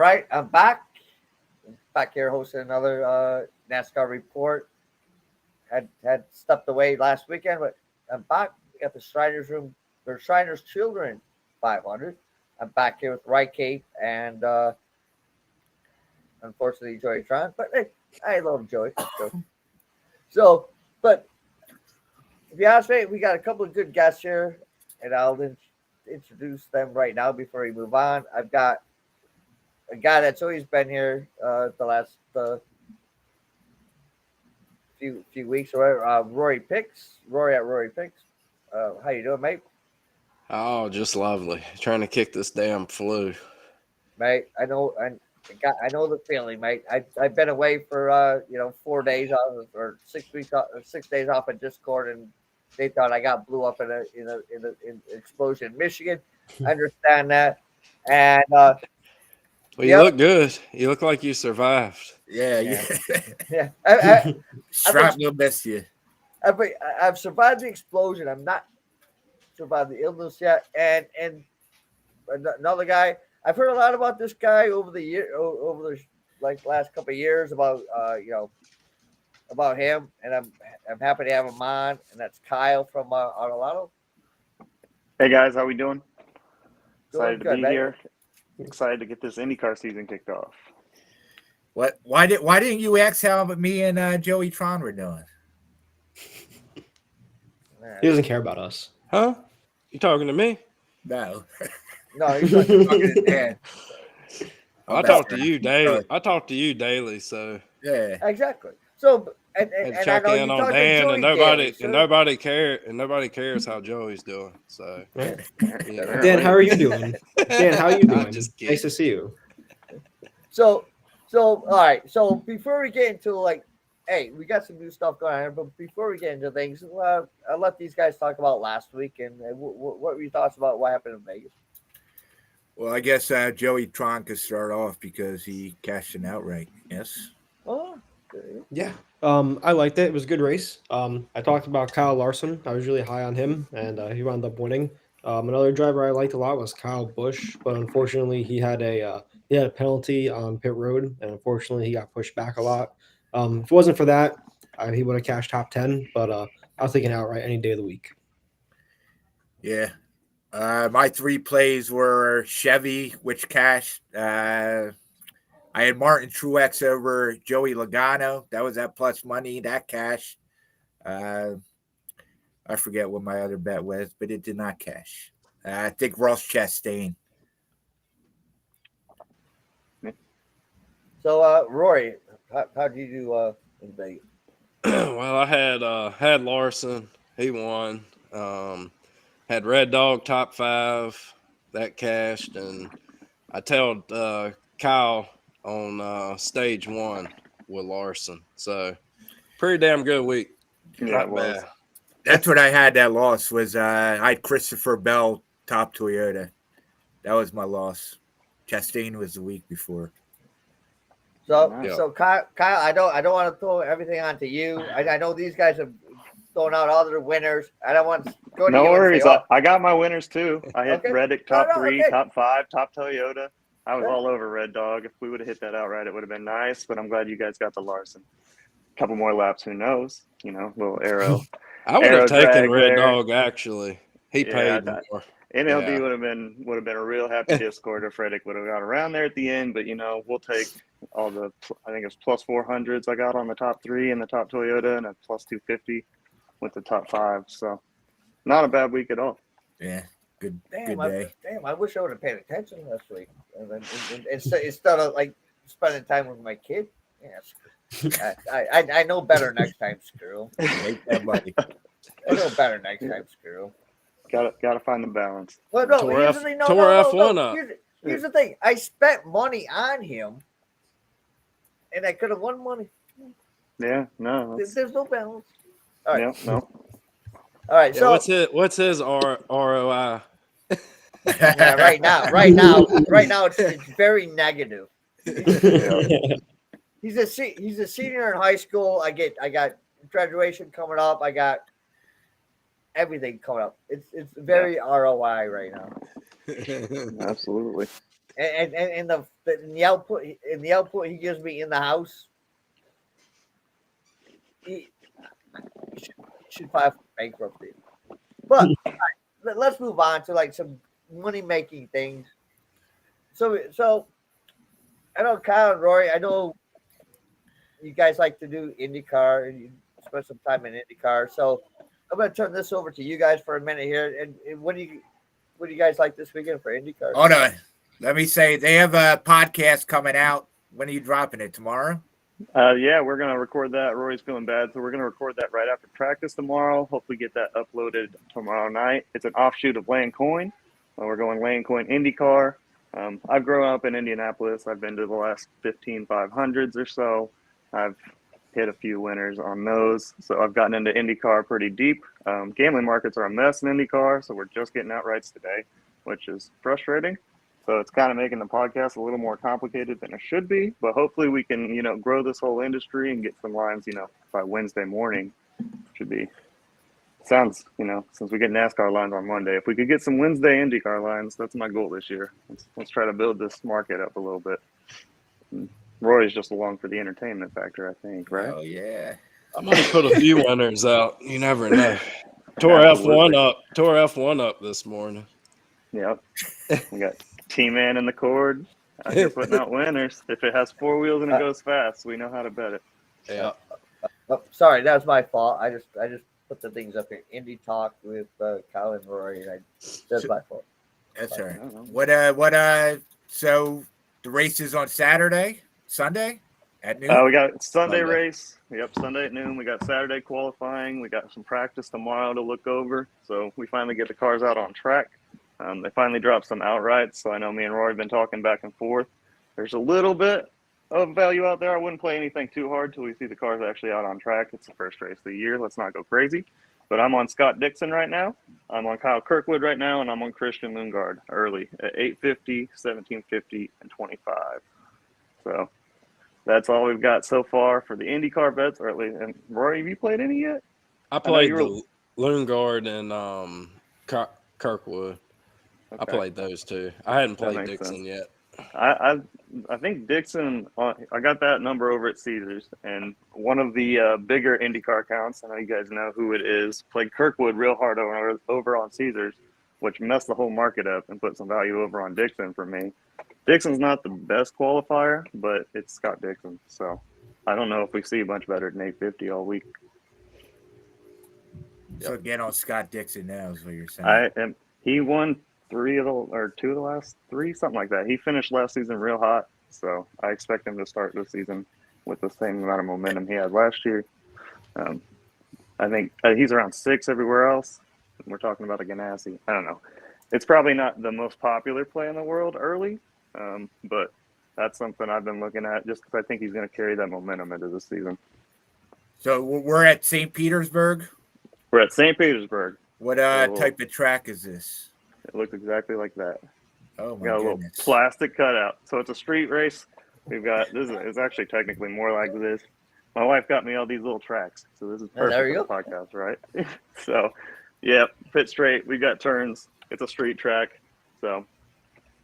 right, I'm back. Back here hosting another NASCAR report. Had stepped away last weekend, but I'm back. We got the Shriners Room, the Shriners Children 500. I'm back here with Cape and unfortunately Joey Tron, but hey, I love Joey. So, but if you ask me, we got a couple of good guests here, and I'll introduce them right now before we move on. I've got a guy that's always been here the last few weeks or whatever. Rory at Rory Picks. How you doing, mate? Oh, just lovely. Trying to kick this damn flu. Mate, I know the feeling, mate. I've been away for 4 days off or 6 weeks off, 6 days off of Discord, and they thought I got blew up in an explosion in Michigan. I understand that, and well, you look good. You look like you survived. Yeah. Shrapnel missed you. I've survived the explosion. I'm not survived the illness yet, and another guy. I've heard a lot about this guy over the last couple of years about about him, and I'm happy to have him on, and that's Kyle from Artolano. Hey guys, how we doing? Doing Excited good, to be mate. here. Excited to get this IndyCar season kicked off. What? Why didn't you ask how me and Joey Tron were doing? He doesn't care about us. Huh? You talking to me? No. No, he's talking to Dan. I talk to you daily. I talk to you daily, so yeah, exactly. So and check I know in you on talk to Dan, Joey and nobody daily, and nobody cares how Joey's doing. So, Dan, how are you doing? Dan, how are you doing? Just kidding. Nice to see you. So all right. So before we get into hey, we got some new stuff going on here, but before we get into things, I'll let these guys talk about last week and what were your thoughts about what happened in Vegas? Well, I guess Joey Tron could start off because he cashed an outright. Yes. Oh, good. Yeah. I liked it. It was a good race. I talked about Kyle Larson. I was really high on him, and he wound up winning. Another driver I liked a lot was Kyle Busch, but unfortunately he had a penalty on pit road, and unfortunately he got pushed back a lot. If it wasn't for that, he would have cashed top 10, but I'll take an outright any day of the week. Yeah. My 3 plays were Chevy, which cashed. I had Martin Truex over Joey Logano. That was at plus money. That cashed. I forget what my other bet was, but it did not cash. I think Ross Chastain. So, Rory, how did you do in Vegas? well, I had Larson. He won. Had Red Dog top 5 that cashed, and I told Kyle on stage 1 with Larson. So pretty damn good week. Yeah, it was. That's what I had. That loss was I had Christopher Bell top Toyota. That was my loss. Chastain was the week before. So Kyle, I don't want to throw everything onto you. I know these guys have thrown out all their winners. I don't want to go to No you worries. and say, I got my winners too. I hit Reddick top 3, okay. top 5, top Toyota. I was all over Red Dog. If we would have hit that outright, it would have been nice, but I'm glad you guys got the Larson. A couple more laps, who knows? Little arrow. I would have taken Red there. Dog actually. He paid more. NLD would have been a real happy Discord if Reddick would have got around there at the end, but we'll take all the, I think it's plus 400s I got on the top 3 and the top Toyota, and a plus 250 with the top 5. So not a bad week at all. Yeah, good day. I wish I would have paid attention last week. Instead of spending time with my kid. Yeah, I know better next time, Squirrel. Make that money. I know better next time, Squirrel. Got to find the balance. Well, no, Tore F1 up. Here's the thing. I spent money on him, and I could have won money. Yeah, no. There's no balance. All right. Yeah, no. All right. Yeah, so what's his ROI? Yeah, right now, it's very negative. He's a senior in high school. I got graduation coming up. I got everything coming up. It's very ROI right now. Absolutely. and in the output he gives me in the house, he should file for bankruptcy. But let's move on to like some money making things. So I know Kyle and Rory, I know you guys like to do IndyCar and you spend some time in IndyCar. So I'm going to turn this over to you guys for a minute here. And what do you guys like this weekend for IndyCar? Oh no, let me say they have a podcast coming out. When are you dropping it? Tomorrow? Yeah, we're going to record that. Rory's feeling bad, so we're going to record that right after practice tomorrow. Hopefully get that uploaded tomorrow night. It's an offshoot of Land Coin. We're going Land Coin IndyCar. I've grown up in Indianapolis. I've been to the last 15 500s or so. I've hit a few winners on those. So I've gotten into IndyCar pretty deep. Gambling markets are a mess in IndyCar, so we're just getting outrights today, which is frustrating. So it's kind of making the podcast a little more complicated than it should be. But hopefully we can, grow this whole industry and get some lines, by Wednesday morning. Should be. Sounds, since we get NASCAR lines on Monday, if we could get some Wednesday IndyCar lines, that's my goal this year. Let's try to build this market up a little bit. And Roy's just along for the entertainment factor, I think, right? Oh yeah. I might put a few winners out. You never know. Tore F1 up this morning. Yep. We got T-Man in the cord. Out here putting out winners. If it has four wheels and it goes fast, we know how to bet it. Yeah. Oh, sorry, that was my fault. I just put the things up here. Indy Talk with Kyle and Rory. And that's my fault. That's all right. So the race is on Sunday at noon? We got Sunday race. Yep, Sunday at noon. We got Saturday qualifying. We got some practice tomorrow to look over. So we finally get the cars out on track. They finally dropped some outrights. So I know me and Rory have been talking back and forth. There's a little bit of value out there. I wouldn't play anything too hard till we see the cars actually out on track. It's the first race of the year. Let's not go crazy. But I'm on Scott Dixon right now. I'm on Kyle Kirkwood right now, and I'm on Christian Lundgaard early at 850, 1750, and 25. So that's all we've got so far for the IndyCar bets. Or at least, and Rory, have you played any yet? I played the Lundgaard and Kirkwood. Okay. I played those two. I hadn't played Dixon yet. I think Dixon, I got that number over at Caesars, and one of the bigger IndyCar accounts, I know you guys know who it is, played Kirkwood real hard over on Caesars, which messed the whole market up and put some value over on Dixon for me. Dixon's not the best qualifier, but it's Scott Dixon, so I don't know if we see much better than 850 all week. So get on Scott Dixon now is what you're saying. He won 2 of the last 3, something like that. He finished last season real hot, so I expect him to start this season with the same amount of momentum he had last year. I think he's around 6 everywhere else. We're talking about a Ganassi. I don't know. It's probably not the most popular play in the world early, but that's something I've been looking at just because I think he's going to carry that momentum into the season. So we're at St. Petersburg? We're at St. Petersburg. What type of track is this? It looks exactly like that. Oh my got a goodness. little plastic cutout. So it's a street race. We've got it's actually technically more like this. My wife got me all these little tracks. So this is perfect for the podcast, right? So yeah, pit straight. We got turns. It's a street track. So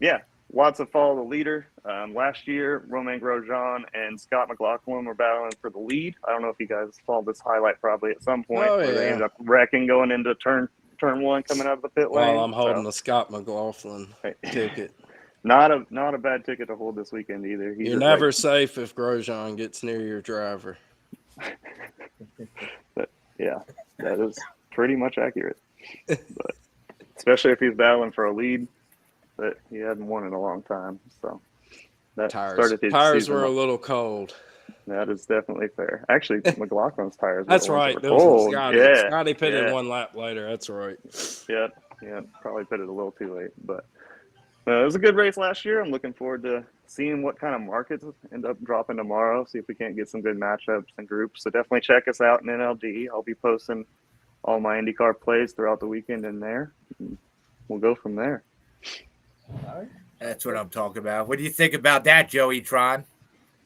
yeah, lots of follow the leader. Last year, Romain Grosjean and Scott McLaughlin were battling for the lead. I don't know if you guys followed this highlight probably at some point. Where they ended up wrecking going into turn 1 coming out of the pit lane. Well, I'm holding the Scott McLaughlin ticket. Not a bad ticket to hold this weekend either. You're never safe if Grosjean gets near your driver. But, yeah, that is pretty much accurate. But especially if he's battling for a lead that he hadn't won in a long time. So that tires were a little cold. That is definitely fair. Actually, McLaughlin's tires. That's right. Were cold. Scotty. Yeah. Scotty pitted 1 lap later. That's right. Yeah. Probably pitted a little too late, but it was a good race last year. I'm looking forward to seeing what kind of markets end up dropping tomorrow. See if we can't get some good matchups and groups. So definitely check us out in NLD. I'll be posting all my IndyCar plays throughout the weekend in there. We'll go from there. All right. That's what I'm talking about. What do you think about that, Joey Tron?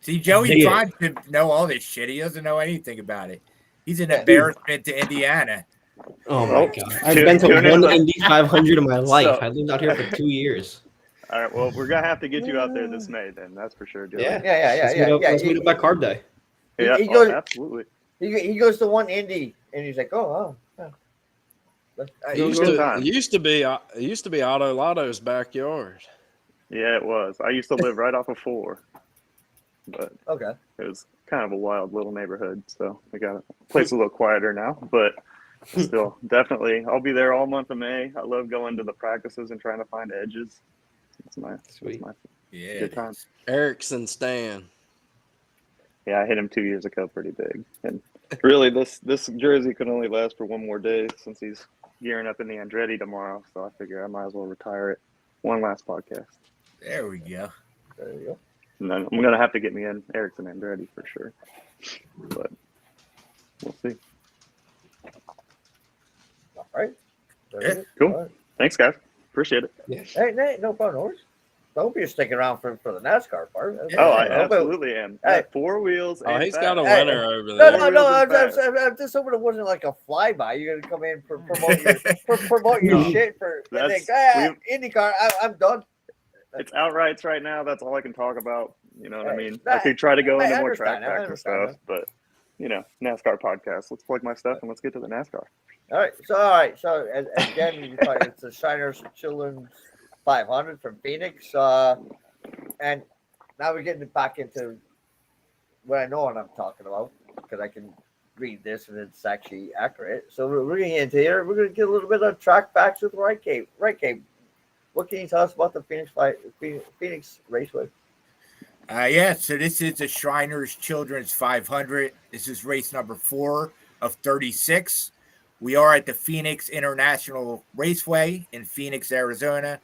See, Joey Tron should know all this shit. He doesn't know anything about it. He's an embarrassment to Indiana. Oh my god! I've been to one Indy 500 in my life. I lived out here for 2 years. All right. Well, we're gonna have to get you out there this May, then. That's for sure, Joey. Yeah. Yeah. Let's meet up at Carb Day. Yeah. He goes- absolutely. He goes to one Indy, and he's like, oh. It used to be Auto Lotto's backyard. Yeah, it was. I used to live right off of 4, but Okay. it was kind of a wild little neighborhood. So we got a place a little quieter now, but still, definitely, I'll be there all month of May. I love going to the practices and trying to find edges. It's my Yeah. good time. Erickson Stan. Yeah, I hit him 2 years ago pretty big. And really, this jersey could only last for one more day since he's gearing up in the Andretti tomorrow. So I figure I might as well retire it. One last podcast. There we go. There you go. And then I'm going to have to get me in Erickson Andretti for sure. But we'll see. All right. Very Yeah, good. cool. All right. Thanks, guys. Appreciate it. Hey, no problem. No worries. I hope you're sticking around for the NASCAR part. Oh, I hope it- absolutely am. Hey. 4 wheels. Oh, and he's fast. got a Hey. winner over No, there. no. Wheels and fast. I'm just hoping it wasn't like a flyby. You're gonna come in for promote your shit for and That's- think, IndyCar. I'm done. It's outrights right now. That's all I can talk about. You know what I Hey, mean? that- I could try to go I into more track understand, I facts and understand stuff, but NASCAR podcast. Let's plug my stuff and let's get to the NASCAR. All right. So again, it's the Shriners Children's 500 from Phoenix, and now we're getting back into what I know what I'm talking about because I can read this and it's actually accurate. So we're going to get into here. We're going to get a little bit of track facts with Right Cape. What can you tell us about the Phoenix Raceway? So this is the Shriners Children's 500. This is race number 4 of 36. We are at the Phoenix International Raceway in Phoenix, Arizona.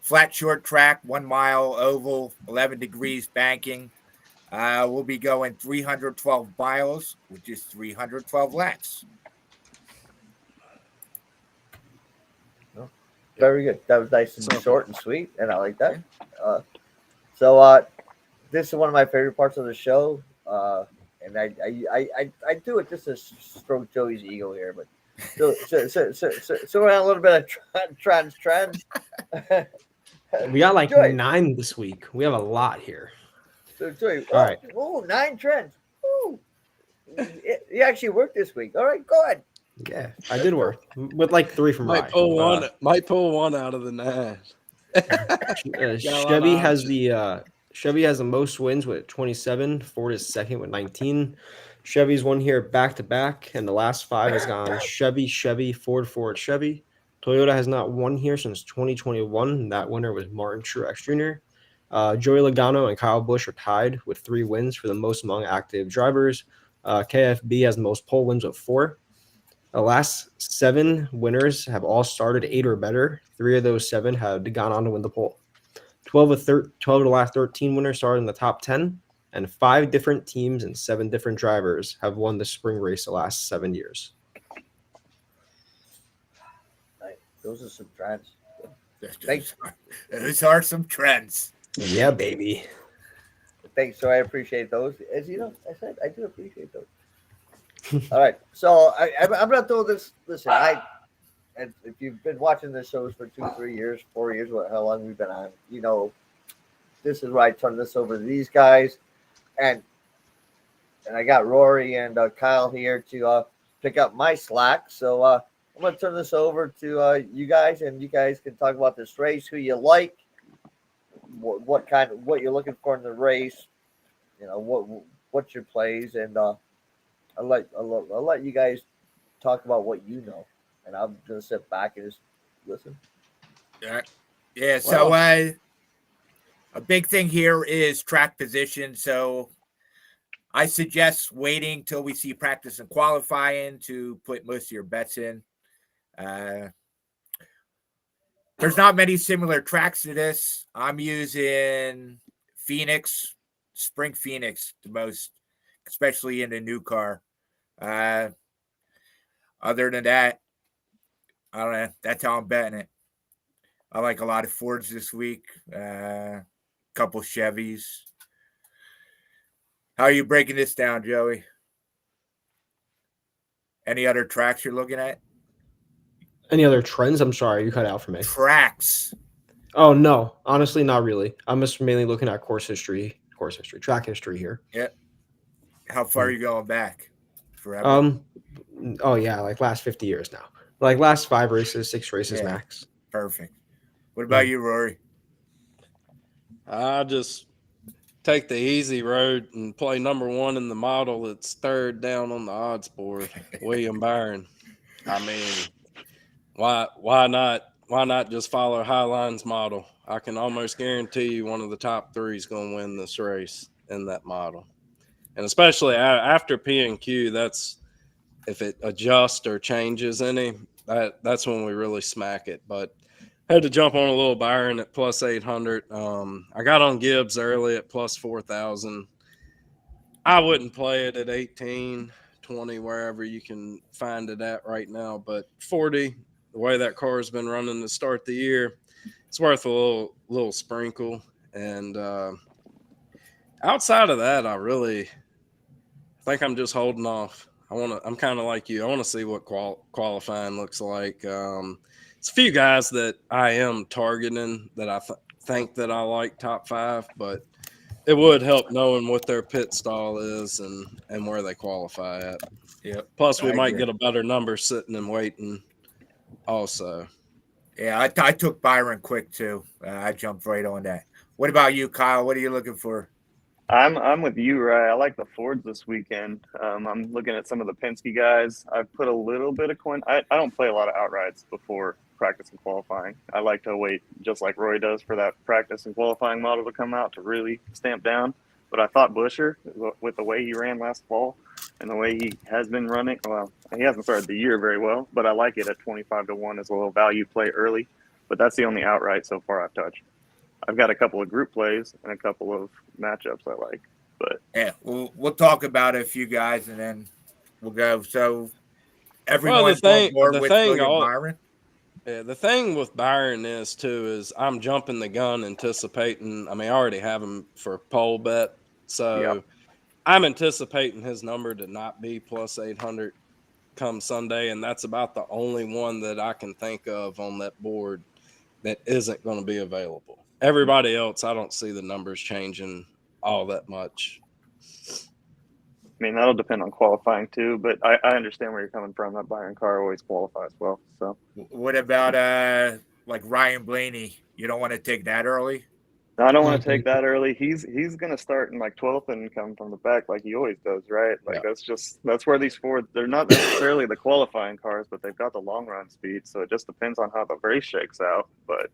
Flat short track, 1 mile oval, 11 degrees banking. We'll be going 312 miles, which is 312 laps. Very good. That was nice and So- short and sweet, and I like that. So this is one of my favorite parts of the show, and I do it just to stroke Joey's ego here. But so we're on a little bit of trends. We got like Joey. 9 this week. We have a lot here. So Joey, All right. Oh, 9 trends. Ooh. You actually worked this week. All right, go ahead. Yeah, I did work with like 3 from Might Rye. pull one out of the 9. Chevy has the most wins with 27. Ford is second with 19. Chevy's won here back to back, and the last 5 has gone Chevy, Ford, Chevy. Toyota has not won here since 2021. That winner was Martin Truex Jr. Joey Logano and Kyle Busch are tied with 3 wins for the most among active drivers. KFB has the most pole wins with 4. The last 7 winners have all started 8 or better. 3 of those 7 have gone on to win the pole. 12 of the last 13 winners started in the top 10, and 5 different teams and 7 different drivers have won the spring race the last 7 years. Right. Those are some trends. Those are some trends. Yeah, baby. Thanks, so I appreciate those. As you know, I said I do appreciate those. All right, so I'm gonna throw this. Listen, and if you've been watching the shows for 2, 3 years, 4 years, how long we've been on, this is where I turn this over to these guys, and I got Rory and Kyle here to pick up my slack. So I'm gonna turn this over to you guys, and you guys can talk about this race, who you like, what you're looking for in the race, what's your plays, and I'll let you guys talk about what you know, and I'm gonna sit back and just listen. Yeah. So a big thing here is track position. So I suggest waiting till we see practice and qualifying to put most of your bets in. There's not many similar tracks to this. I'm using Spring Phoenix the most, especially in the new car. Other than that, I don't know. That's how I'm betting it. I like a lot of Fords this week. Couple Chevys. How are you breaking this down, Joey? Any other tracks you're looking at? Any other trends? I'm sorry, you cut out for me. Tracks. Oh no, honestly, not really. I'm just mainly looking at track history here. Yeah. How far are you going back? Forever. Oh yeah, like last 50 years now. Like last 5 races, 6 races Yeah. max. Perfect. What about you, Rory? I just take the easy road and play number 1 in the model that's third down on the odds board, William Byron. I mean, why not just follow Highline's model? I can almost guarantee you one of the top 3 is going to win this race in that model. And especially after P&Q, that's if it adjusts or changes any, that's when we really smack it. But I had to jump on a little Byron at plus 800. I got on Gibbs early at plus 4,000. I wouldn't play it at 18, 20, wherever you can find it at right now. But 40, the way that car has been running to start the year, it's worth a little sprinkle. And outside of that, I think I'm just holding off. I'm kind of like you. I want to see what qualifying looks like. It's a few guys that I am targeting that I think that I like top 5, but it would help knowing what their pit stall is and where they qualify at. Yep. Plus, we I might agree. get a better number sitting and waiting also. Yeah, I took Byron quick too. I jumped right on that. What about you, Kyle? What are you looking for? I'm with you, Ryan. I like the Fords this weekend. I'm looking at some of the Penske guys. I've put a little bit of coin. I don't play a lot of outrights before practice and qualifying. I like to wait, just like Roy does, for that practice and qualifying model to come out to really stamp down. But I thought Buscher, with the way he ran last fall and the way he has been running, well, he hasn't started the year very well, but I like it at 25-1 as a little value play early. But that's the only outright so far I've touched. I've got a couple of group plays and a couple of matchups I like, but Yeah, we'll talk about it, a few guys, and then we'll go. So everyone's on board with William Byron. Yeah, the thing with Byron is I'm jumping the gun anticipating. I mean, I already have him for pole bet, so Yep. I'm anticipating his number to not be plus 800 come Sunday, and that's about the only one that I can think of on that board that isn't going to be available. Everybody else, I don't see the numbers changing all that much. I mean, that'll depend on qualifying too, but I understand where you're coming from. That Byron car always qualifies well. So what about like Ryan Blaney? You don't want to take that early? I don't want to take that early. He's going to start in like 12th and come from the back like he always does, right? Like that's where these Fords, they're not necessarily the qualifying cars, but they've got the long run speed. So it just depends on how the race shakes out. But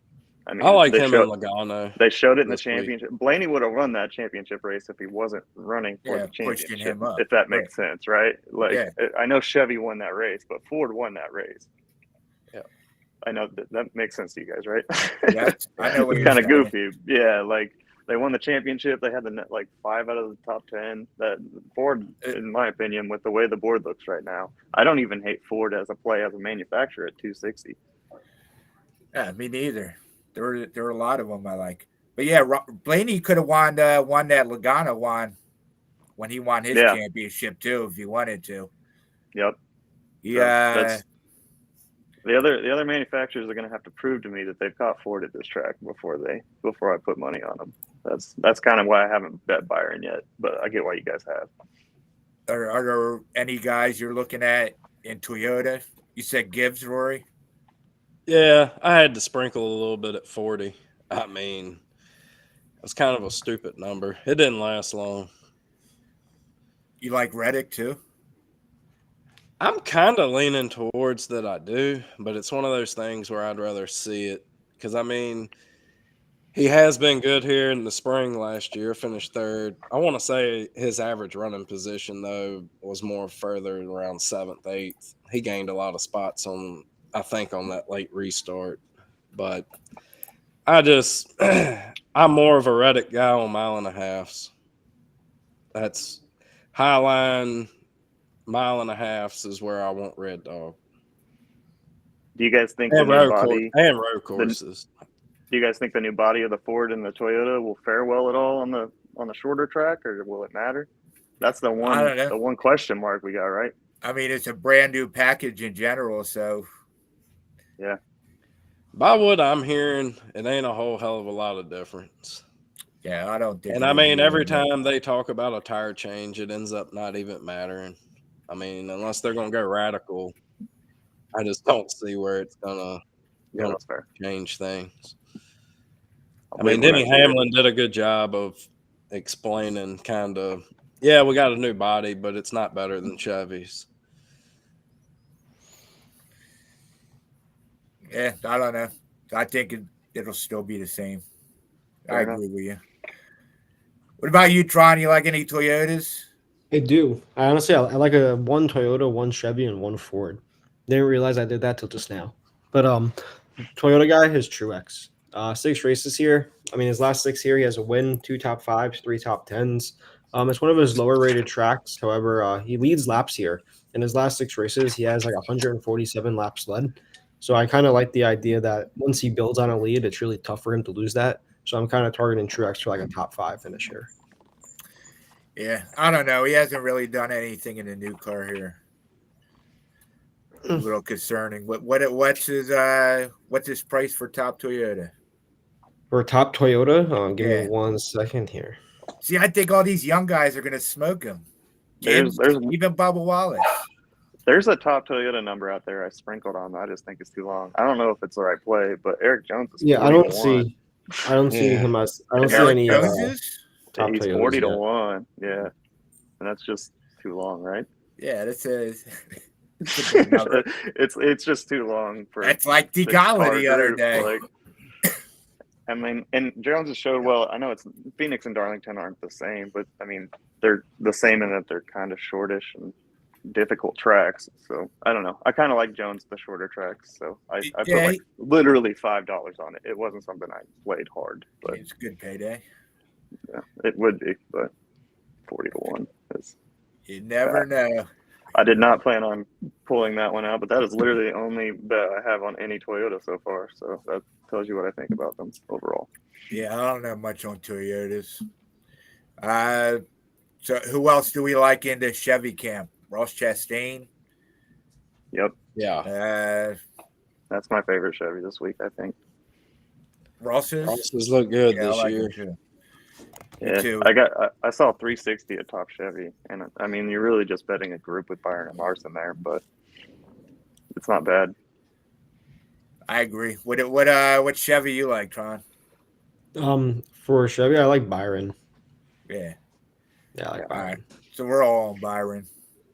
I mean, I like him in Logano. They showed it in the championship. Blaney would have run that championship race if he wasn't running for the championship, if that makes sense, right? Like, I know Chevy won that race, but Ford won that race. Yeah. I know that makes sense to you guys, right? Yeah, I know what it's kind of goofy. Yeah, like they won the championship. They had the 5 out of the top 10. That Ford, in my opinion, with the way the board looks right now, I don't even hate Ford as a play as a manufacturer at 260. Yeah, me neither. There are a lot of them I like, but yeah, Blaney could have won that Logano won when he won his championship too, if he wanted to. Yep. Yeah. That's the other manufacturers are going to have to prove to me that they've caught Ford at this track before I put money on them. That's kind of why I haven't bet Byron yet, but I get why you guys have. Are there any guys you're looking at in Toyota? You said Gibbs, Rory? Yeah, I had to sprinkle a little bit at 40. I mean, it was kind of a stupid number. It didn't last long. You like Reddick too? I'm kind of leaning towards that I do, but it's one of those things where I'd rather see it. Because, I mean, he has been good here in the spring last year, finished third. I want to say his average running position, though, was more further around 7th, 8th. He gained a lot of spots on that late restart. But I'm more of a Reddick guy on 1.5 miles. That's Highline 1.5 miles is where I want Red Dog. Do you guys think and road courses? Do you guys think the new body of the Ford and the Toyota will fare well at all on the shorter track, or will it matter? That's the one question mark we got, right? I mean, it's a brand new package in general, so yeah. By what I'm hearing, it ain't a whole hell of a lot of difference. Yeah, I don't think. And I mean, every time they talk about a tire change, it ends up not even mattering. I mean, unless they're going to go radical, I just don't see where it's Yeah, gonna that's fair. change things. I'll I mean, wait when Denny I see it. Hamlin did a good job of explaining kind of, yeah, we got a new body, but it's not better than Chevy's. Yeah, I don't know. I think it'll still be the same. I Fair agree with you. What about you, Tron? You like any Toyotas? I do. I honestly, I like a one Toyota, one Chevy, and one Ford. Didn't realize I did that till just now. But Toyota guy has Truex. 6 races here. I mean, his last 6 here, he has a win, 2 top 5s, 3 top 10s. It's one of his lower rated tracks. However, he leads laps here. In his last 6 races, he has like 147 laps led. So I kind of like the idea that once he builds on a lead, it's really tough for him to lose that. So I'm kind of targeting Truex for like a top 5 finish here. Yeah, I don't know. He hasn't really done anything in the new car here. A little concerning. What's his price for top Toyota? For a top Toyota, give Yeah. me 1 second here. See, I think all these young guys are gonna smoke him. There's Even Bubba Wallace. There's a top Toyota number out there I sprinkled on. I just think it's too long. I don't know if it's the right play, but Eric Jones is Yeah, 40 I don't to see 1. him as I don't see Eric any Jones is? top He's Toyotas 40 to yet. 1. Yeah. And that's just too long, right? Yeah, that's a big number. it's just too long for That's like the DeGala car the other group. day. Like, I mean, and Jones has showed well. I know it's Phoenix and Darlington aren't the same, but I mean they're the same in that they're kind of shortish and difficult tracks. So I don't know. I kind of like Jones the shorter tracks. So I put like literally $5 on it. It wasn't something I played hard, but it's a good payday. yeah, it would be. But 40 to 1 is. You never know. I did not plan on pulling that one out, but that is literally the only bet I have on any Toyota so far. So that tells you what I think about them overall. Yeah, I don't know much on Toyotas. So who else do we like in the Chevy camp? Ross Chastain. Yep. Yeah. That's my favorite Chevy this week, I think. Ross's look good yeah, this I like year. him too. Yeah, too. I saw 360 at Top Chevy, and I mean you're really just betting a group with Byron and Larson there, but it's not bad. I agree. What Chevy you like, Tron? For Chevy, I like Byron. Yeah. Yeah, I like All Byron. right. So we're all on Byron.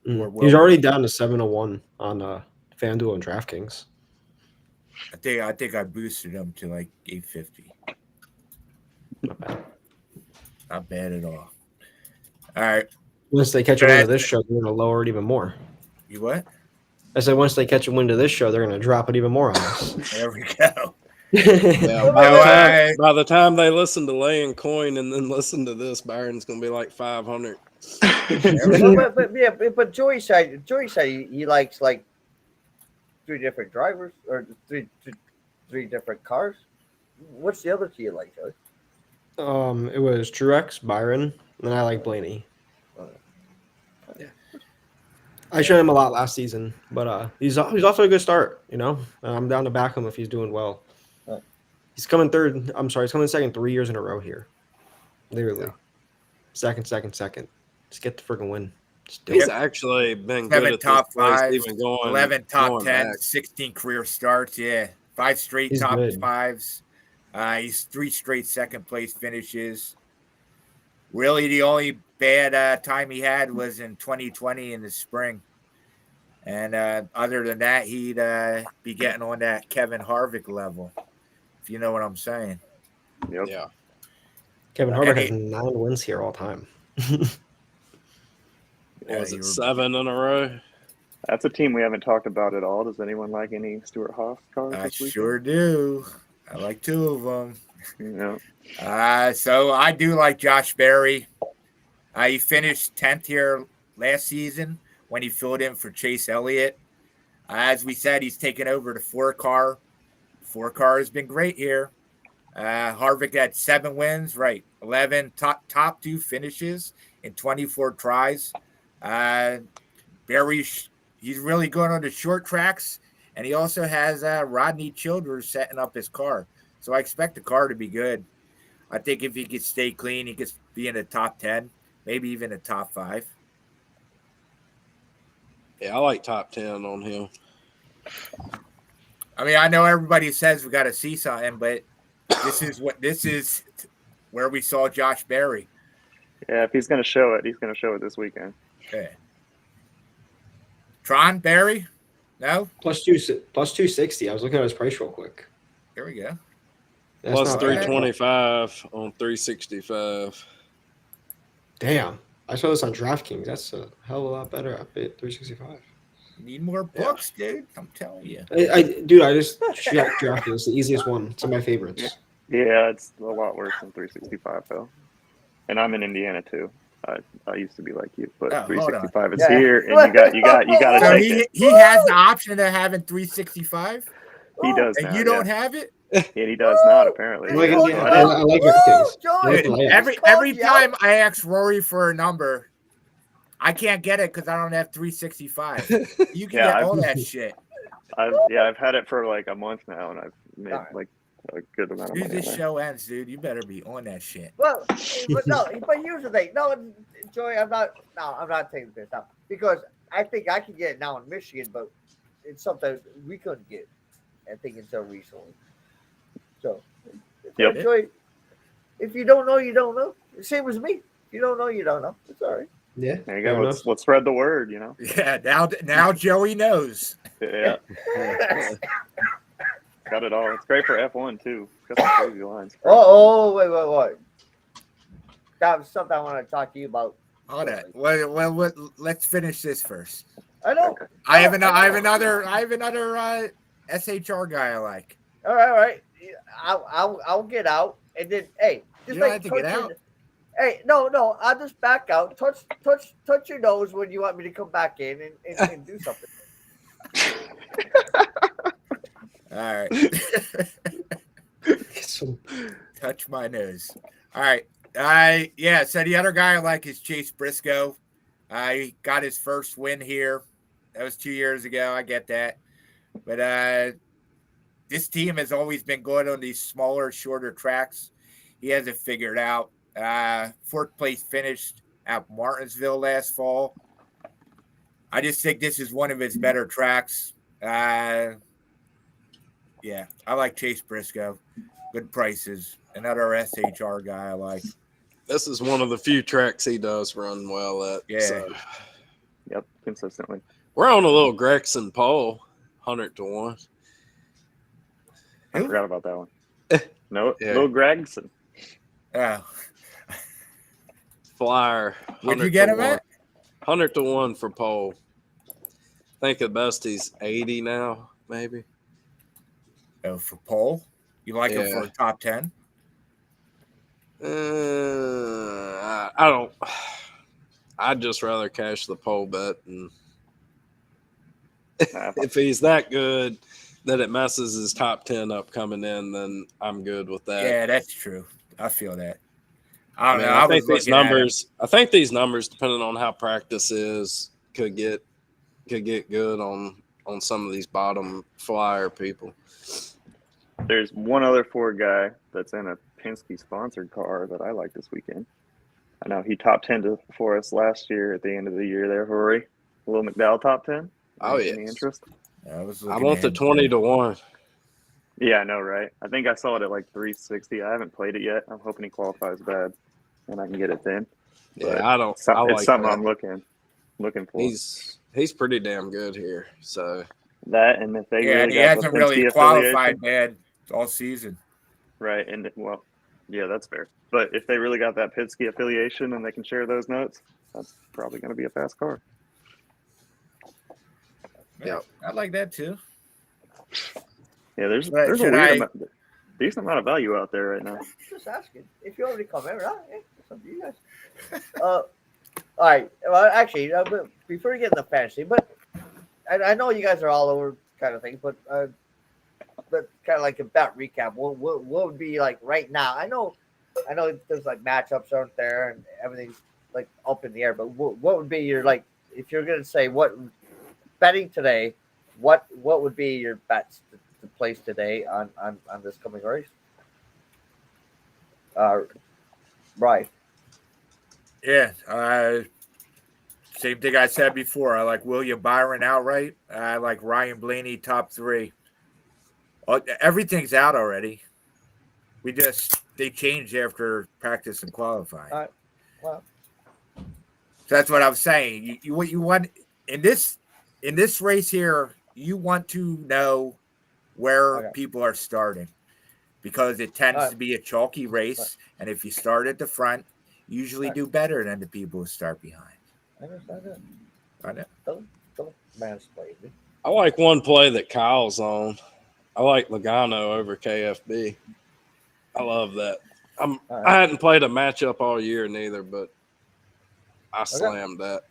He's already down to 701 on FanDuel and DraftKings. I think I boosted him to like 850. Not bad. Not bad at all. All right. Once they catch a wind of this show, they're going to lower it even more. You what? I said once they catch a wind of this show, they're going to drop it even more on us. There we go. Yeah, by the time they listen to Laying Coin and then listen to this, Byron's going to be like 500. but Joey said he likes like 3 different drivers or three different cars. What's the other two you like, Joey? It was Truex, Byron, and I like Blaney. I showed him a lot last season, but he's off to a good start, you know. I'm down to back him if he's doing well. He's coming third. I'm sorry, he's coming second 3 years in a row here. Literally, second. Just get the freaking win. He's actually been 7 good at top this place, 5s, even going 11 top going 10, back. 16 career starts. Yeah, 5 straight He's top good. 5s. He's 3 straight second place finishes. Really, the only bad time he had was in 2020 in the spring. And other than that, he'd be getting on that Kevin Harvick level, if you know what I'm saying. Yep. Yeah. Kevin Harvick has 9 wins here all time. Was it 7 in a row? That's a team we haven't talked about at all. Does anyone like any Stuart Haas cars I this weekend? sure do. I like 2 of them. Yeah. So I do like Josh Berry. He finished 10th here last season when he filled in for Chase Elliott. As we said, he's taken over the 4-car. 4-car has been great here. Harvick had 7 wins, right? 11 top 2 finishes in 24 tries. Berry, he's really good on the short tracks, and he also has Rodney Childers setting up his car. So I expect the car to be good. I think if he could stay clean, he could be in the top 10, maybe even the top 5. Yeah, I like top 10 on him. I mean, I know everybody says we got to see something, but this is where we saw Josh Berry. Yeah, if he's going to show it, he's going to show it this weekend. Okay. Tron Berry? No? Plus 260. I was looking at his price real quick. There we go. That's Plus not bad. 325 on 365. Damn. I saw this on DraftKings. That's a hell of a lot better at 365. Need more books, dude. I'm telling you. Dude, I just checked DraftKings. It's the easiest one. It's one of my favorites. Yeah, it's a lot worse than 365 though. And I'm in Indiana too. I used to be like you, but 365 is here, and you got to So take it. he has the option of having 365. He does And now. you don't have it. And he does not apparently. I like Oh, DraftKings. Joey, Every time I ask Rory for a number, I can't get it because I don't have 365. You can get all that shit. I've had it for like a month now, and I've made like a good amount of As money. this show ends, dude, you better be on that shit. Well, but here's the thing. No, Joey, I'm not taking this out because I think I can get it now in Michigan, but it's something we couldn't get. I think until recently. So, Yep. Joey, if you don't know, you don't know. Same as me. If you don't know, you don't know. It's all right. Yeah. There you go. Let's spread the word. You know. Yeah. Now Joey knows. Yeah. Got it all. It's great for F1 too. Got some crazy lines. Wait. That was something I want to talk to you about. Hold on. Well, let's finish this first. I know. Okay. I have another SHR guy I like. All right. I'll get out and then just You don't have to get out. Hey, no, I'll just back out. Touch your nose when you want me to come back in and do something. All right. Touch my nose. All right. So the other guy I like is Chase Briscoe. He got his first win here. That was 2 years ago. I get that. But this team has always been good on these smaller, shorter tracks. He has it figured out. Fourth place finished at Martinsville last fall. I just think this is one of his better tracks. Yeah, I like Chase Briscoe. Good prices. Another SHR guy I like. This is one of the few tracks he does run well at. Yeah. So. Yep, consistently. We're on a little Gregson pole, 100-1. I forgot about that one. No, Yeah. Lil Gregson. Flyer. Where'd you get him at? 100-1 for pole. I think at best he's 80 now, maybe. Oh, for pole? You like him for a top 10? I don't. I'd just rather cash the pole bet, and if he's that good that it messes his top 10 up coming in, then I'm good with that. Yeah, that's true. I feel that. I don't know. I think these numbers. I think these numbers, depending on how practice is, could get good on some of these bottom flyer people. There's one other Ford guy that's in a Penske sponsored car that I like this weekend. I know he top 10 for us last year at the end of the year there, Rory. Will McDowell top 10? Oh, yeah. Any interest? I want the 20-1. Yeah, I know, right? I think I saw it at like 360. I haven't played it yet. I'm hoping he qualifies bad and I can get it then. Yeah, I don't. It's like something that. I'm looking for. He's pretty damn good here. So that, and if they really he got hasn't the really Penske qualified bad all season. right? And well, yeah, that's fair. But if they really got that Penske affiliation and they can share those notes, that's probably going to be a fast car. Yeah, I like that too. Yeah, there's But a should decent amount of value out there right now. Just asking. If you already come in, right? It's up to you guys. All right. Well, actually, before we get into fantasy, but I know you guys are all over kind of thing, but kind of like a bet recap. What would be like right now? I know there's like matchups aren't there and everything's like up in the air, but what would be your like if you're gonna say what betting today? what would be your bets to place today on this coming race? Right. Yeah. Same thing I said before. I like William Byron outright. I like Ryan Blaney top 3. Everything's out already. They changed after practice and qualifying. All right. Well, So that's what I'm saying. You want in this race here, you want to know where people are starting, because it tends to be a chalky race, and if you start at the front, you usually do better than the people who start behind. I understand that. I know. Don't mansplain me. I like one play that Kyle's on. I like Logano over KFB. I love that. I hadn't played a matchup all year neither, but I slammed that.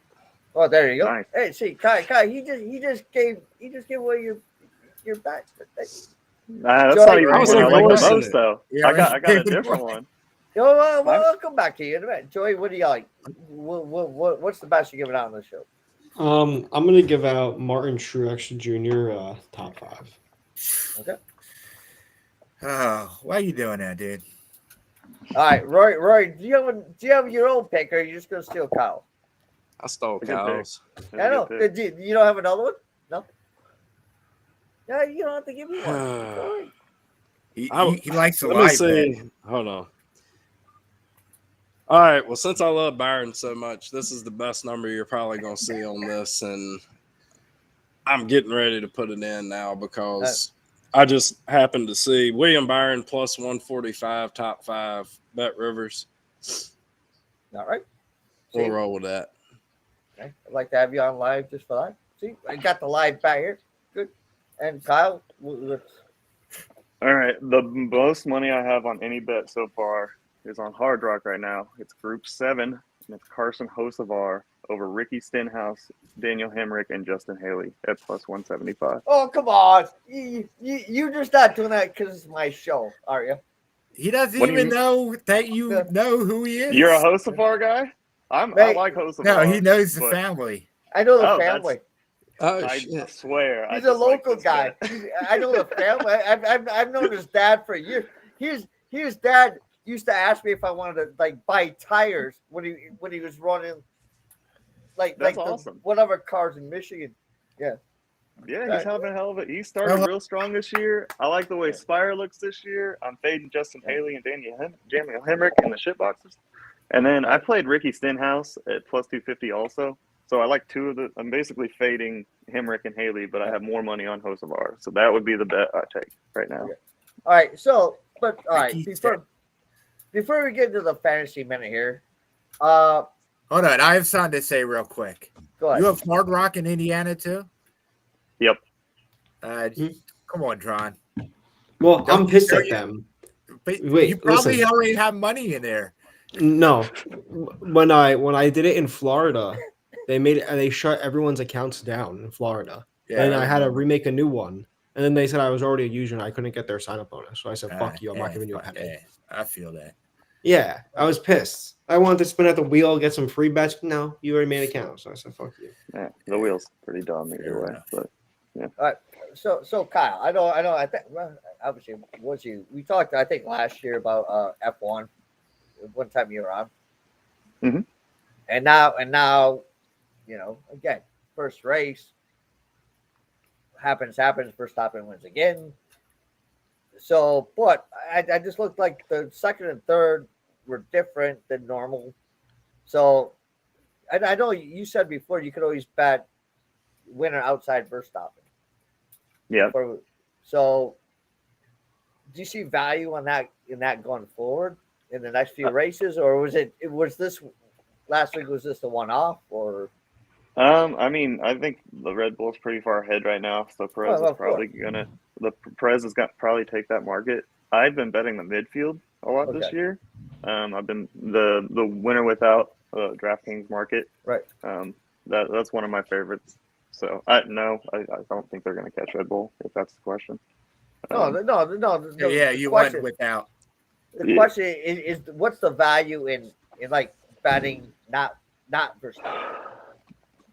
Oh, there you go. Nice. Hey, see, Kai, he just gave away your bet. That's Joey, not even I was what I like the endorsing most, it. though. Yeah, I got a different one. Well, I'll come back to you in a minute. Joey, what do you like? What's the best you're giving out on the show? I'm gonna give out Martin Truex Jr. Top 5. Okay. Oh, why are you doing that, dude? All right, Roy, do you have your own pick, or are you just gonna steal Kyle? I stole Good pick. Kyle's. I know. You don't have another one? No. No, you don't have to give me one. He likes to Let lie. me see. Hold on. All right. Well, since I love Byron so much, this is the best number you're probably going to see on this. And I'm getting ready to put it in now because I just happened to see William Byron plus 145, top 5, Bet Rivers. All right. We'll roll with that. Okay. I'd like to have you on live just for that. See, I got the live back here. Good. And Kyle, let's. All right. The most money I have on any bet so far is on Hard Rock right now. It's Group 7, and it's Carson Hocevar over Ricky Stenhouse, Daniel Hemrick, and Justin Haley at plus 175. Oh, come on. You're just not doing that because it's my show, are you? He doesn't What do even you- know that you know who he is. You're a Hocevar guy? I like Hocevar. No, he knows the but family. I know the Oh, family. Oh, I shit. swear. He's I a just like local this guy. bet. I know the family. I've known his dad for years. His dad used to ask me if I wanted to buy tires when he was running That's awesome. whatever cars in Michigan. Yeah. Yeah, he's having a hell of it. He started real strong this year. I like the way Spire looks this year. I'm fading Justin Haley and Daniel Hemrick in the shit boxes. And then I played Ricky Stenhouse at plus 250 also. So I like two of the. I'm basically fading Hemrick and Haley, but I have more money on Hocevar. So that would be the bet I take right now. Okay. All right. So, but all right. Ricky Before we get into the fantasy minute here, Hold on, I have something to say real quick. go ahead. You have Hard Rock in Indiana too? Yep. Come on, Tron. Well, I'm Don't pissed show at you- them. But Wait, you probably listen. already have money in there. No, when I did it in Florida, they shut everyone's accounts down in Florida, and I had to remake a new one. And then they said I was already a user and I couldn't get their sign up bonus. So I said, "Fuck you! I'm not giving you a penny." Yeah, I feel that. Yeah, I was pissed. I wanted to spin at the wheel, get some free bets. No, you already made an account, so I said, "Fuck you." Yeah, the wheel's pretty dumb either way. But All right. So Kyle, I know. I think obviously we talked I think last year about F1. One time you were on. Mhm. And now again, first race happens. Verstappen wins again. So, but I just looked like the second and third were different than normal. So, I know you said before you could always bet winner outside Verstappen. yeah, So, do you see value in that going forward in the next few races, or was this last week? Was this the one-off, or? I mean, I think the Red Bull's pretty far ahead right now, so Perez Well, is probably Perez is going to probably take that market. I've been betting the midfield a lot this year. I've been the winner without DraftKings market. Right. That's one of my favorites. So I don't think they're going to catch Red Bull if that's the question. No. Yeah, you went without. The question is what's the value in like betting not Verstappen?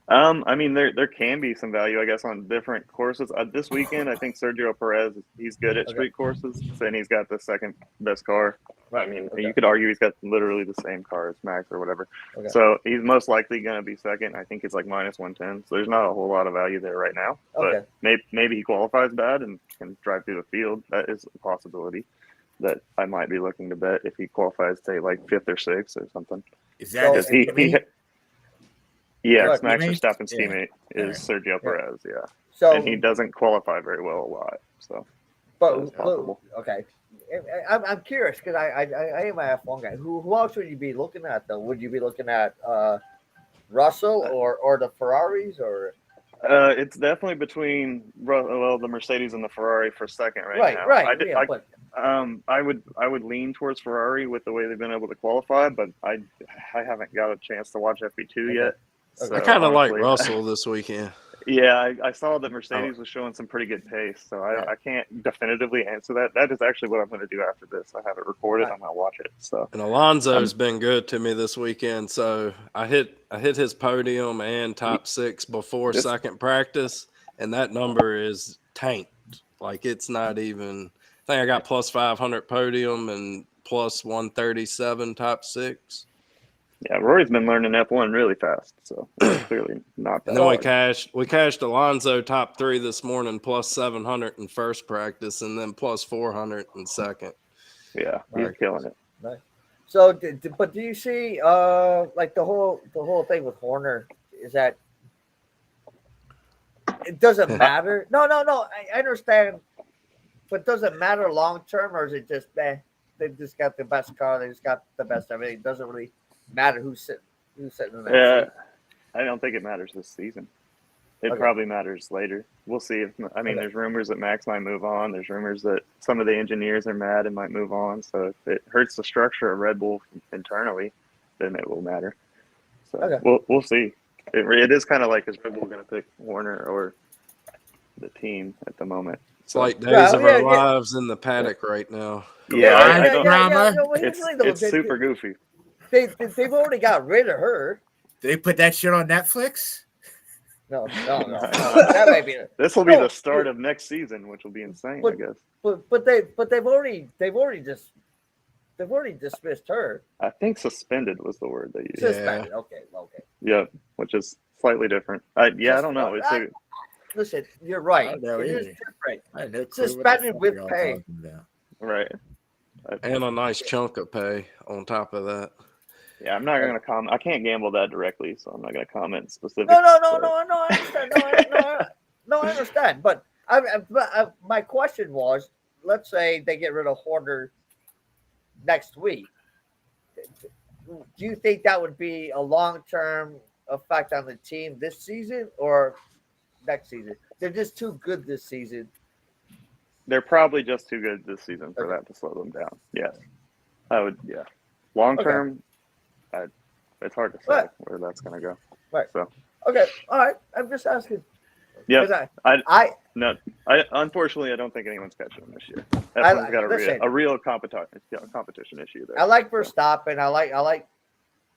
I mean, there can be some value, I guess, on different courses. This weekend, I think Sergio Perez, he's good at Okay. street courses, and he's got the second best car. I mean, Okay. you could argue he's got literally the same car as Max or whatever. Okay. So he's most likely going to be second. I think it's like minus 110. So there's not a whole lot of value there right now. Okay. But maybe he qualifies bad and can drive through the field. That is a possibility that I might be looking to bet if he qualifies, say, like 5th or 6th or something. Is that So- his Yes, Right, Max teammate? Verstappen's Yeah. teammate is Sergio Perez, yeah. So, And he doesn't qualify very well a lot. So but that's possible. okay, I'm curious because I am a F1 guy. Who else would you be looking at though? Would you be looking at Russell or the Ferraris or? It's definitely between the Mercedes and the Ferrari for second Right, now. but I would lean towards Ferrari with the way they've been able to qualify, but I haven't got a chance to watch FP2 Okay. yet. Okay. So I kind of like honestly, Russell this weekend. Yeah, I saw that Mercedes was showing some pretty good pace, so I can't definitively answer that. That is actually what I'm going to do after this. I have it recorded. I'm going to watch it. So And Alonso's been good to me this weekend. So I hit his podium and top 6 before Yes. second practice, and that number is tanked. Like it's not even. I think I got plus 500 podium and plus 137 top 6. yeah, Rory's been learning F1 really fast, so we're clearly not that. And then hard. we cashed Alonso top 3 this morning, plus 700 in first practice, and then plus 400 in second. Yeah, he's Right. killing it. so, but do you see like the whole thing with Horner is that it doesn't matter? No, I understand, but does it matter long term or is it just they just got the best car, they just got the best everything? It doesn't really matter who's sitting in that Yeah, seat. I don't think it matters this season. It Okay. probably matters later. We'll see. Okay. There's rumors that Max might move on. There's rumors that some of the engineers are mad and might move on. So if it hurts the structure of Red Bull internally, then it will matter. So Okay. we'll see. It is kind of like, is Red Bull going to pick Warner or the team at the moment? It's like days Yeah, of yeah, our yeah. lives in the paddock right now. Yeah, I don't. Drama. Well, here's the thing, though. It's super goofy. They've already got rid of her. Did they put that shit on Netflix? No. That might be. This will be No, the start of next season, which will be insane, But- I guess. But they've already dismissed her. I think suspended was the word they used. Yeah. Suspended. Okay. Yep, which is slightly different. I don't know. It's Listen, you're right. I don't know It is either. different. I had no clue what the Suspended fuck with y'all pay. talking about. right. And a nice chunk of pay on top of that. Yeah, I'm not going to comment. I can't gamble that directly, so I'm not going to comment specifically. No. I understand. No, I understand. But my question was, let's say they get rid of Horner next week. Do you think that would be a long-term effect on the team this season or next season? They're just too good this season. They're probably just too good this season for Okay. that to slow them down. Yes, I would. Yeah, long term, it's hard to say Right. where that's going to go. Right. So Okay, all right. I'm just asking. yeah, 'Cause I unfortunately I don't think anyone's catching them this year. F1's got listen. a real competition issue there. I like Verstappen.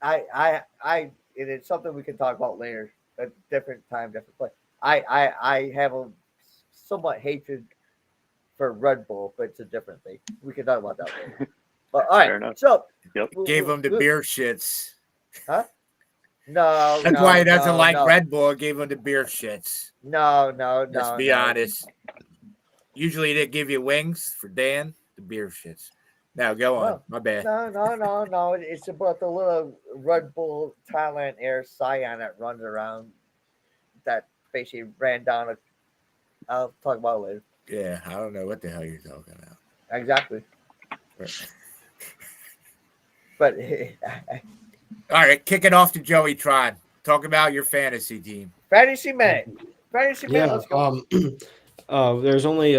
And it's something we can talk about later, a different time, different place. I have a somewhat hatred for Red Bull, but it's a different thing. We can talk about that later. But all Fair right, enough. so Yep. Gave him the beer shits. No, That's why he doesn't like Red Bull. Gave him the beer shits. No. Let's be honest. Usually they give you wings for Dan, the beer shits. Now go on. No. My bad. No. It's about the little Red Bull Thailand Air Scion that runs around. That basically ran down. I'll talk about it later. Yeah, I don't know what the hell you're talking about. Exactly. But All right, kick it off to Joey Tron. Talk about your fantasy team. Fantasy minute. Yeah. Let's go. There's only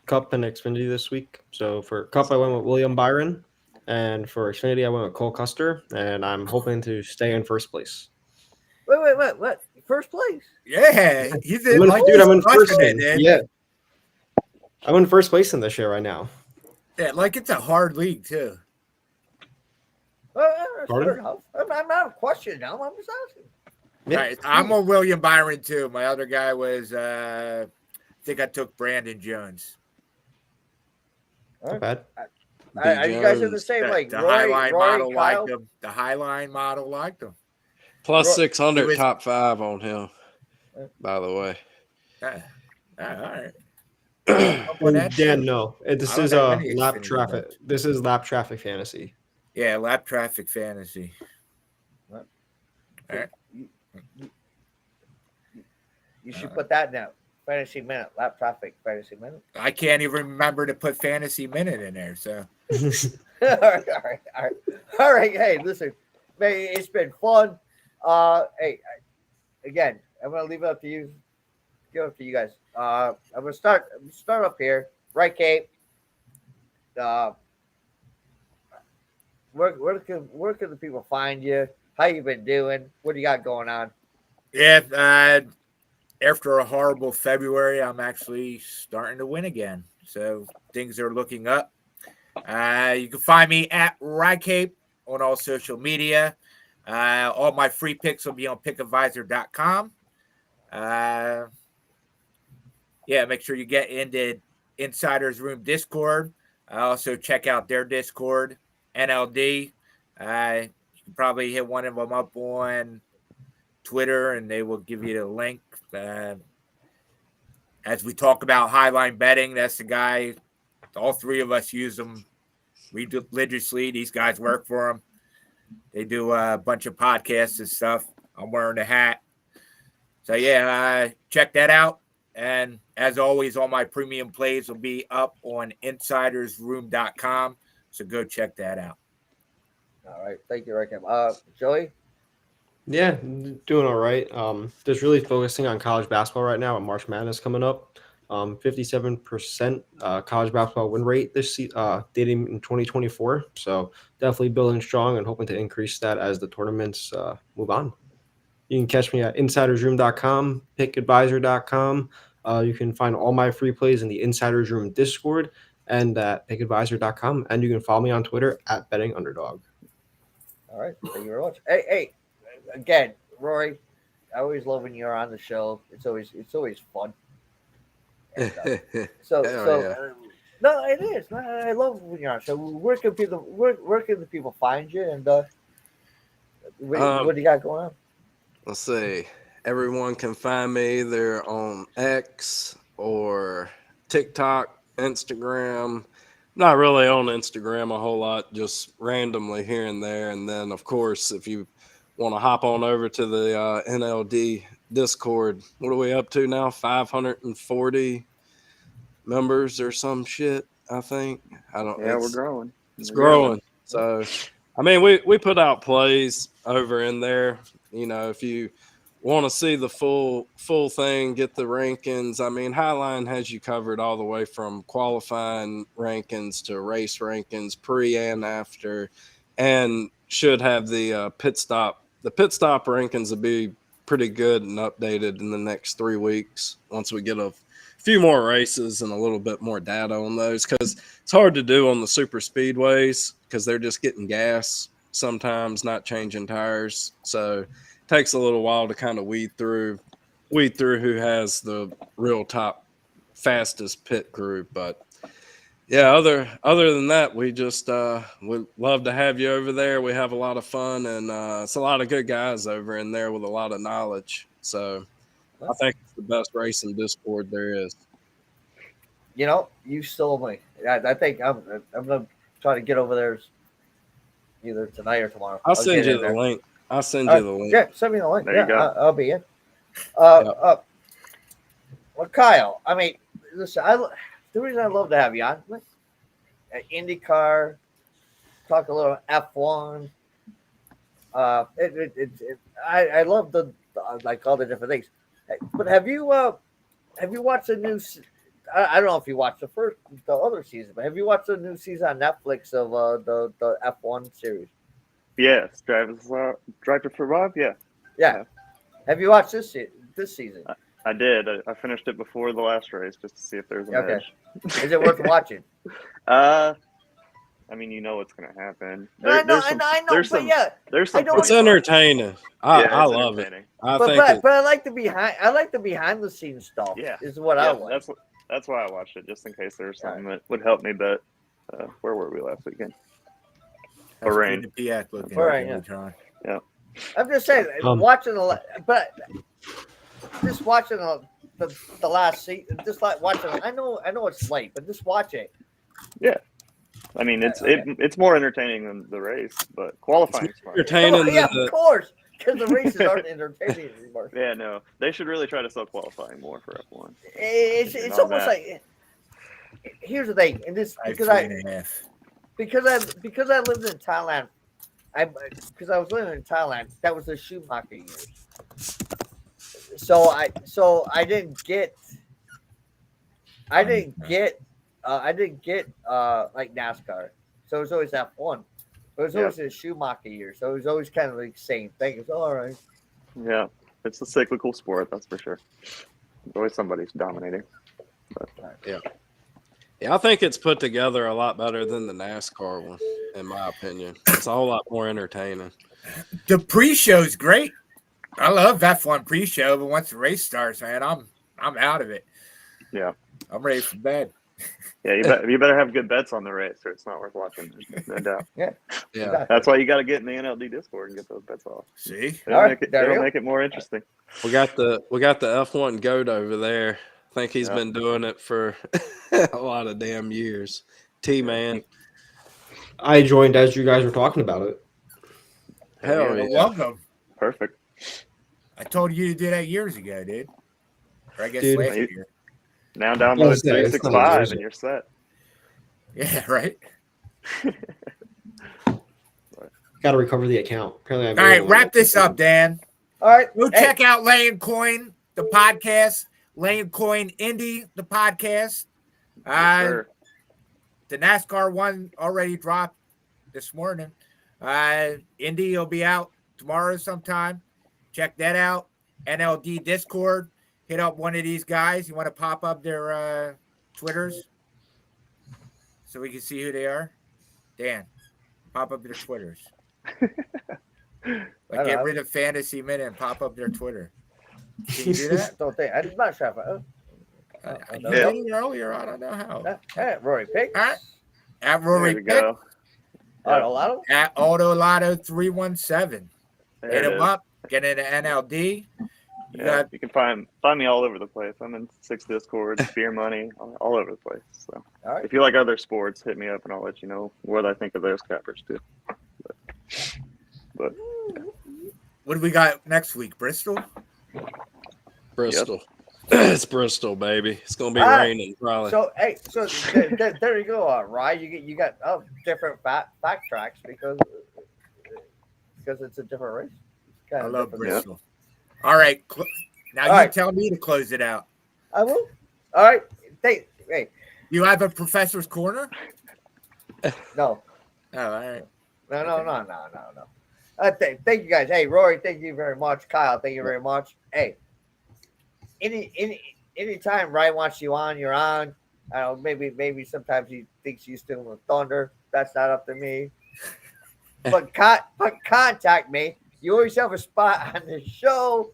Cup and Xfinity this week. So for Cup, I went with William Byron, and for Xfinity, I went with Cole Custer, and I'm hoping to stay in first place. Wait. What? First place? Yeah, he's in. I'm in he's first. crushing it, dude. Yeah, I'm in first place in this year right now. Yeah, like it's a hard league too. Fair Pardon? enough. I'm not questioning now. I'm just asking. Yeah. Right. I'm on William Byron too. My other guy was I think I took Brandon Jones. Not bad. Are you guys in the same like The Rory, Highline Rory, model Kyle? liked him. The Highline model liked him. Plus He 600 was- top 5 on him, by the way. All right. And Dan, no. This I don't is have any lap Xfinity traffic. bets. This is lap traffic fantasy. Yeah, lap traffic fantasy. What? All right. You should put that down. Fantasy minute, lap traffic, fantasy minute. I can't even remember to put fantasy minute in there. So all right. Hey, listen, man, it's been fun. Hey, again, I'm gonna leave it up to you. Give it up to you guys. I'm gonna start up here. Right, Kate. Where can the people find you? How you been doing? What do you got going on? yeah, after a horrible February, I'm actually starting to win again. So things are looking up. You can find me at Rycape on all social media. All my free picks will be on pickadvisor.com. Yeah, make sure you get into Insiders Room Discord. Also check out their Discord, NLD. You can probably hit one of them up on Twitter, and they will give you the link. As we talk about highline betting, that's the guy. All three of us use them religiously. These guys work for them. They do a bunch of podcasts and stuff. I'm wearing the hat. So, yeah, check that out. And as always, all my premium plays will be up on insidersroom.com. So go check that out. All right, thank you, Rick. Joey. Yeah, doing all right. Just really focusing on college basketball right now. March Madness coming up. 57% college basketball win rate dating in 2024. So definitely building strong and hoping to increase that as the tournaments move on. You can catch me at insidersroom.com, pickadvisor.com. You can find all my free plays in the Insiders Room Discord and at pickadvisor.com. And you can follow me on Twitter at bettingunderdog. All right, thank you very much. Hey, again, Rory, I always love when you're on the show. It's always fun. And, no, it is. I love when you're on the show. Where can the people find you? And what do you got going on? Let's see. Everyone can find me either on X or TikTok, Instagram. Not really on Instagram a whole lot, just randomly here and there. And then, of course, if you want to hop on over to the NLD Discord, what are we up to now? 540 members or some shit, I think. We're growing. It's growing. So, I mean, we put out plays over in there. You know, if you want to see the full thing, get the rankings. I mean, Highline has you covered all the way from qualifying rankings to race rankings, pre and after, and should have the pit stop. The pit stop rankings will be pretty good and updated in the next 3 weeks once we get a few more races and a little bit more data on those, because it's hard to do on the super speedways because they're just getting gas sometimes, not changing tires. So it takes a little while to kind of weed through who has the real top fastest pit crew. But yeah, other than that, we just would love to have you over there. We have a lot of fun, and it's a lot of good guys over in there with a lot of knowledge. So I think it's the best racing Discord there is. You know, you stole me. I think I'm gonna try to get over there either tonight or tomorrow. I'll send you the link. I'll send you the link. Yeah, send me the link. There you go. I'll be in. Well, Kyle, I mean, listen, the reason I love to have you on, IndyCar, talk a little F1. I love the like all the different things. But have you watched the new? I don't know if you watched the other season, but have you watched the new season on Netflix of the F1 series? Yes, Drive to Survive. Yeah. Have you watched this season? I did. I finished it before the last race just to see if there's an edge. Is it worth watching? I mean, you know what's going to happen. I know, there's but some, yeah, there's some. I don't- It's entertaining. I it's love it. entertaining. I but think but, but I like the behind the scenes stuff. Yeah. Is what I Yeah, like. that's why I watched it, just in case there was something that would help me bet. Where were we last weekend? Bahrain. Bahrain, John. Yeah. I'm just saying, watching but just watching the last season, just like watching. I know it's late, but just watch it. Yeah. I mean, it's more entertaining than the race, but qualifying's fun. entertaining. Yeah, of course, because the races aren't entertaining anymore. Yeah, no, they should really try to sell qualifying more for F1. It's almost like, here's the thing, and this because I lived in Thailand. Because I was living in Thailand, that was the Schumacher years. So I didn't get like NASCAR. So it was always F1. It was always the Schumacher year. So it was always kind of like the same thing. It's all right. Yeah, it's a cyclical sport, that's for sure. There's always somebody's dominating. But, Yeah, I think it's put together a lot better than the NASCAR one, in my opinion. It's a whole lot more entertaining. The pre-show's great. I love F1 pre-show, but once the race starts, man, I'm out of it. Yeah, I'm ready for bed. Yeah, you better have good bets on the race, or it's not worth watching. No doubt. Yeah. That's why you got to get in the NLD Discord and get those bets off. See, It'll make it more interesting. We got the F1 goat over there. I think he's been doing it for a lot of damn years. T-Man. I joined as you guys were talking about it. Hell yeah. Welcome. Perfect. I told you to do that years ago, dude. Or I guess Dude. last year. Now download It's not 365 yours. and you're set. Yeah, right. Got to recover the account. Apparently, All right, wrap this up, Dan. All right. Go check out Laying Coin, the podcast. Laying Coin Indy, the podcast. Yes, sir. The NASCAR one already dropped this morning. Indy will be out tomorrow sometime. Check that out. NLD Discord. Hit up one of these guys. You want to pop up their Twitters so we can see who they are? Dan, pop up their Twitters. Like get rid of Fantasy Minute and pop up their Twitter. Can you do that? I'm not sure if I did it earlier. I don't know how. Rory Pick. All right. At There Rory we Pick. go. Lotto. At Auto Lotto 317. There Hit it him is. up. Get into NLD. You can find me all over the place. I'm in 6 Discords, Beer Money, all over the place. So All right. if you like other sports, hit me up and I'll let you know what I think of those cappers too. But What do we got next week? Bristol? Bristol. It's Bristol, baby. It's gonna be raining probably. So there you go, Rye. You got different fact tracks because it's a different race. It's kind I of love different. Bristol. All right. Now you right. tell me to close it out. I will. All right. Hey. You have a professor's corner? No. Oh, all right. No. Thank you guys. Hey, Rory, thank you very much. Kyle, thank you very much. Hey, anytime Ryan wants you on, you're on. I don't know, maybe sometimes he thinks he's still in the Thunder. That's not up to me. But contact me. You always have a spot on the show.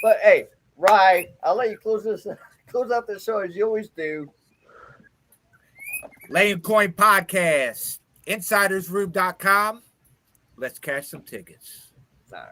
But hey, Ryan, I'll let you close out the show as you always do. Laying Coin Podcast. InsidersRoom.com. Let's cash some tickets. All right.